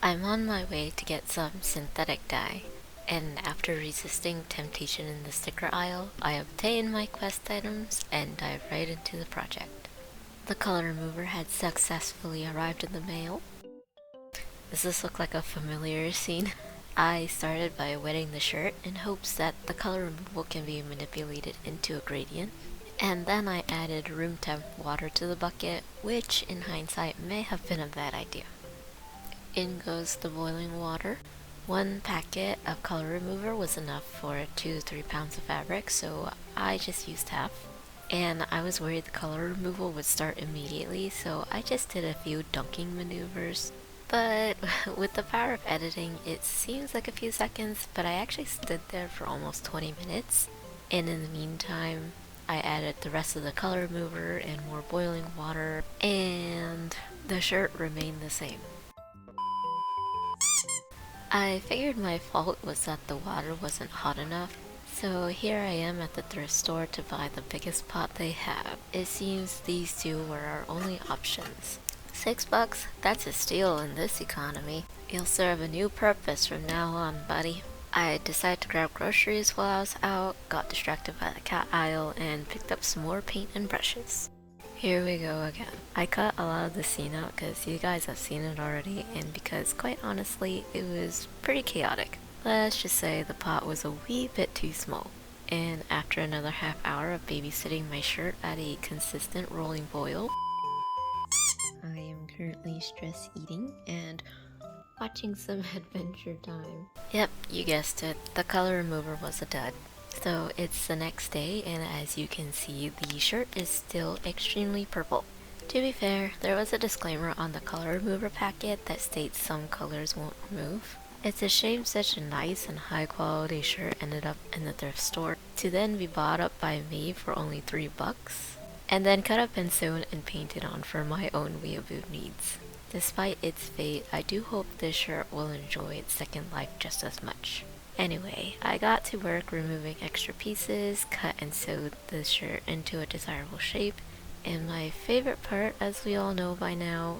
I'm on my way to get some synthetic dye, and after resisting temptation in the sticker aisle, I obtain my quest items and dive right into the project. The color remover had successfully arrived in the mail. Does this look like a familiar scene? I started by wetting the shirt in hopes that the color removal can be manipulated into a gradient, and then I added room temp water to the bucket, which in hindsight may have been a bad idea. In goes the boiling water. One packet of color remover was enough for 2 to 3 pounds of fabric, so I just used half. And I was worried the color removal would start immediately, so I just did a few dunking maneuvers. But with the power of editing, it seems like a few seconds, but I actually stood there for almost 20 minutes. And in the meantime, I added the rest of the color remover and more boiling water, and the shirt remained the same. I figured my fault was that the water wasn't hot enough, so here I am at the thrift store to buy the biggest pot they have. It seems these two were our only options. $6? That's a steal in this economy. You'll serve a new purpose from now on, buddy. I decided to grab groceries while I was out, got distracted by the cat aisle, and picked up some more paint and brushes. Here we go again. I cut a lot of the scene out because you guys have seen it already, and because quite honestly it was pretty chaotic. Let's just say the pot was a wee bit too small. And after another half hour of babysitting my shirt at a consistent rolling boil, I am currently stress eating and watching some Adventure Time. Yep, you guessed it, the color remover was a dud. So it's the next day, and as you can see, the shirt is still extremely purple. To be fair, there was a disclaimer on the color remover packet that states some colors won't remove. It's a shame such a nice and high quality shirt ended up in the thrift store to then be bought up by me for only $3, and then cut up and sewn and painted on for my own weeaboo needs. Despite its fate, I do hope this shirt will enjoy its second life just as much. Anyway, I got to work removing extra pieces, cut and sewed the shirt into a desirable shape, and my favorite part, as we all know by now,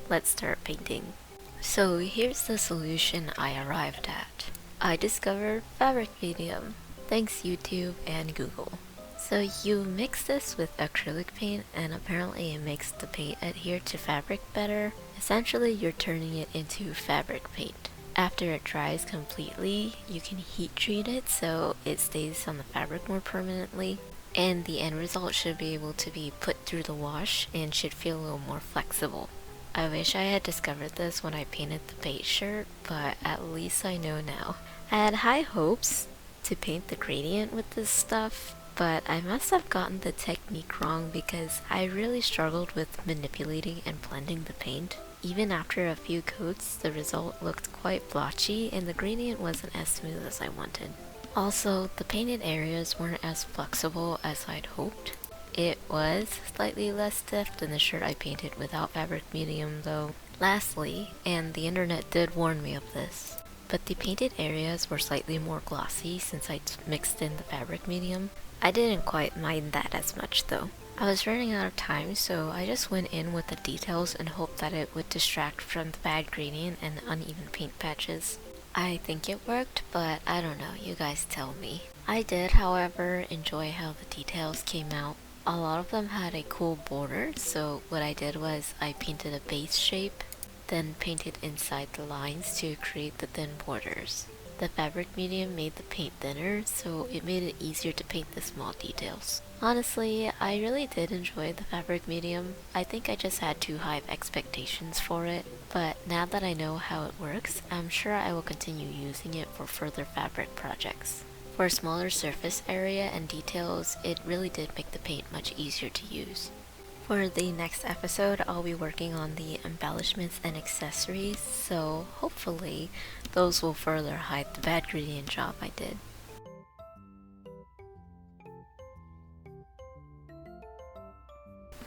let's start painting. So here's the solution I arrived at. I discovered fabric medium, thanks YouTube and Google. So you mix this with acrylic paint and apparently it makes the paint adhere to fabric better. Essentially you're turning it into fabric paint. After it dries completely, you can heat treat it so it stays on the fabric more permanently, and the end result should be able to be put through the wash and should feel a little more flexible. I wish I had discovered this when I painted the base shirt, but at least I know now. I had high hopes to paint the gradient with this stuff, but I must have gotten the technique wrong because I really struggled with manipulating and blending the paint. Even after a few coats, the result looked quite blotchy and the gradient wasn't as smooth as I wanted. Also, the painted areas weren't as flexible as I'd hoped. It was slightly less stiff than the shirt I painted without fabric medium though. Lastly, and the internet did warn me of this, but the painted areas were slightly more glossy since I'd mixed in the fabric medium. I didn't quite mind that as much though. I was running out of time, so I just went in with the details and hoped that it would distract from the bad gradient and the uneven paint patches. I think it worked, but I don't know, you guys tell me. I did, however, enjoy how the details came out. A lot of them had a cool border, so what I did was I painted a base shape, then painted inside the lines to create the thin borders. The fabric medium made the paint thinner, so it made it easier to paint the small details. Honestly, I really did enjoy the fabric medium. I think I just had too high of expectations for it, but now that I know how it works, I'm sure I will continue using it for further fabric projects. For a smaller surface area and details, it really did make the paint much easier to use. For the next episode, I'll be working on the embellishments and accessories, so hopefully those will further hide the bad gradient job I did.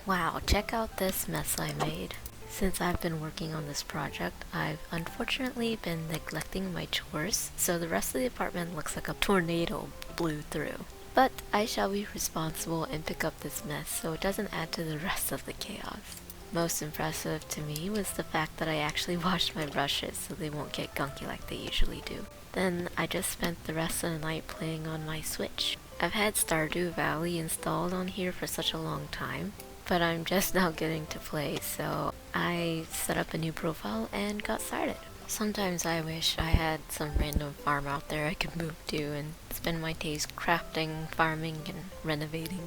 Wow, check out this mess I made. Since I've been working on this project, I've unfortunately been neglecting my chores, so the rest of the apartment looks like a tornado blew through. But I shall be responsible and pick up this mess so it doesn't add to the rest of the chaos. Most impressive to me was the fact that I actually washed my brushes so they won't get gunky like they usually do. Then I just spent the rest of the night playing on my Switch. I've had Stardew Valley installed on here for such a long time, but I'm just now getting to play, so I set up a new profile and got started. Sometimes I wish I had some random farm out there I could move to and spend my days crafting, farming, and renovating.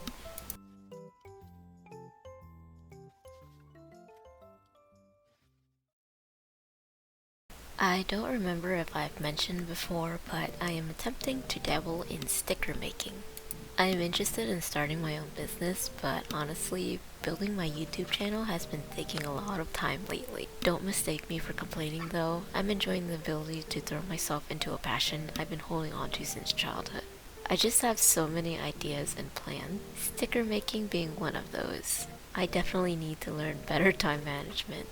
I don't remember if I've mentioned before, but I am attempting to dabble in sticker making. I am interested in starting my own business, but honestly, building my YouTube channel has been taking a lot of time lately. Don't mistake me for complaining though, I'm enjoying the ability to throw myself into a passion I've been holding on to since childhood. I just have so many ideas and plans, sticker making being one of those. I definitely need to learn better time management.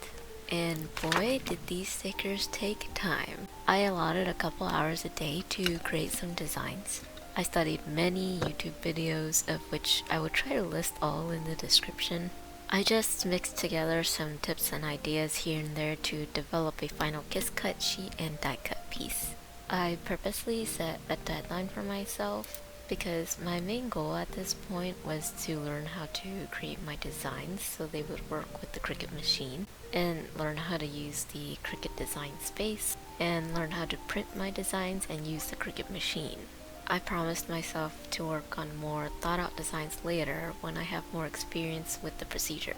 And boy, did these stickers take time. I allotted a couple hours a day to create some designs. I studied many YouTube videos, of which I will try to list all in the description. I just mixed together some tips and ideas here and there to develop a final kiss cut sheet and die cut piece. I purposely set a deadline for myself because my main goal at this point was to learn how to create my designs so they would work with the Cricut machine, and learn how to use the Cricut design space, and learn how to print my designs and use the Cricut machine. I promised myself to work on more thought out designs later when I have more experience with the procedure.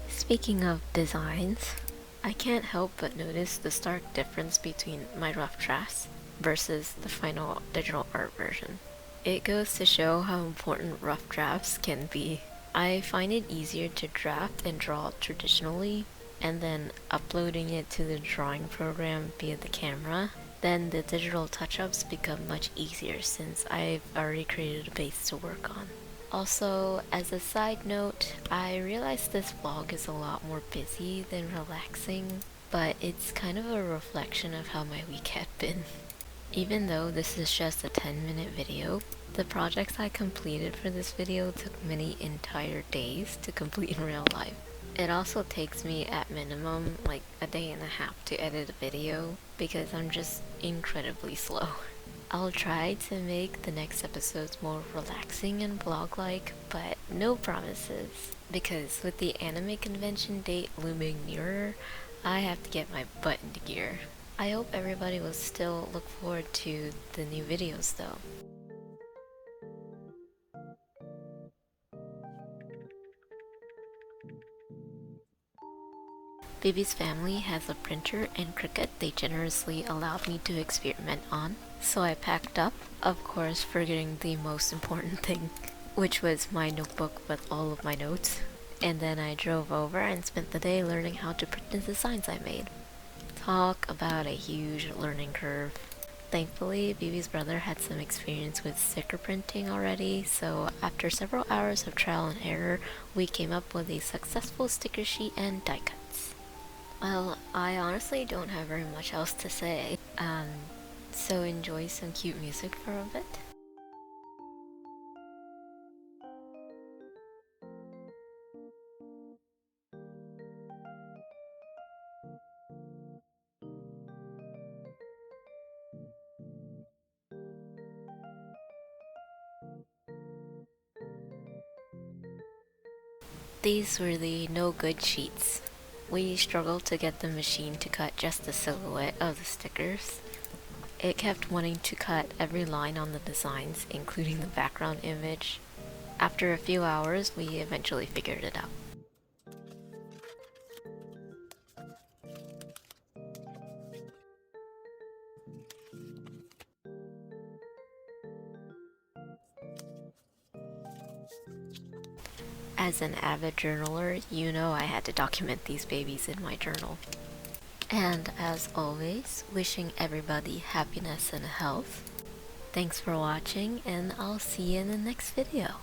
Speaking of designs, I can't help but notice the stark difference between my rough drafts versus the final digital art version. It goes to show how important rough drafts can be. I find it easier to draft and draw traditionally, and then uploading it to the drawing program via the camera. Then the digital touch-ups become much easier since I've already created a base to work on. Also, as a side note, I realized this vlog is a lot more busy than relaxing, but it's kind of a reflection of how my week had been. Even though this is just a 10-minute video, the projects I completed for this video took many entire days to complete in real life. It also takes me at minimum like a day and a half to edit a video because I'm just incredibly slow. I'll try to make the next episodes more relaxing and vlog-like, but no promises, because with the anime convention date looming nearer, I have to get my butt into gear. I hope everybody will still look forward to the new videos though. Baby's family has a printer and Cricut they generously allowed me to experiment on, so I packed up, of course forgetting the most important thing, which was my notebook with all of my notes, and then I drove over and spent the day learning how to print the designs I made. Talk about a huge learning curve. Thankfully, Bibi's brother had some experience with sticker printing already, so after several hours of trial and error, we came up with a successful sticker sheet and die cuts. Well, I honestly don't have very much else to say, so enjoy some cute music for a bit. These were the no good sheets. We struggled to get the machine to cut just the silhouette of the stickers. It kept wanting to cut every line on the designs, including the background image. After a few hours, we eventually figured it out. As an avid journaler, you know I had to document these babies in my journal. And as always, wishing everybody happiness and health. Thanks for watching, and I'll see you in the next video.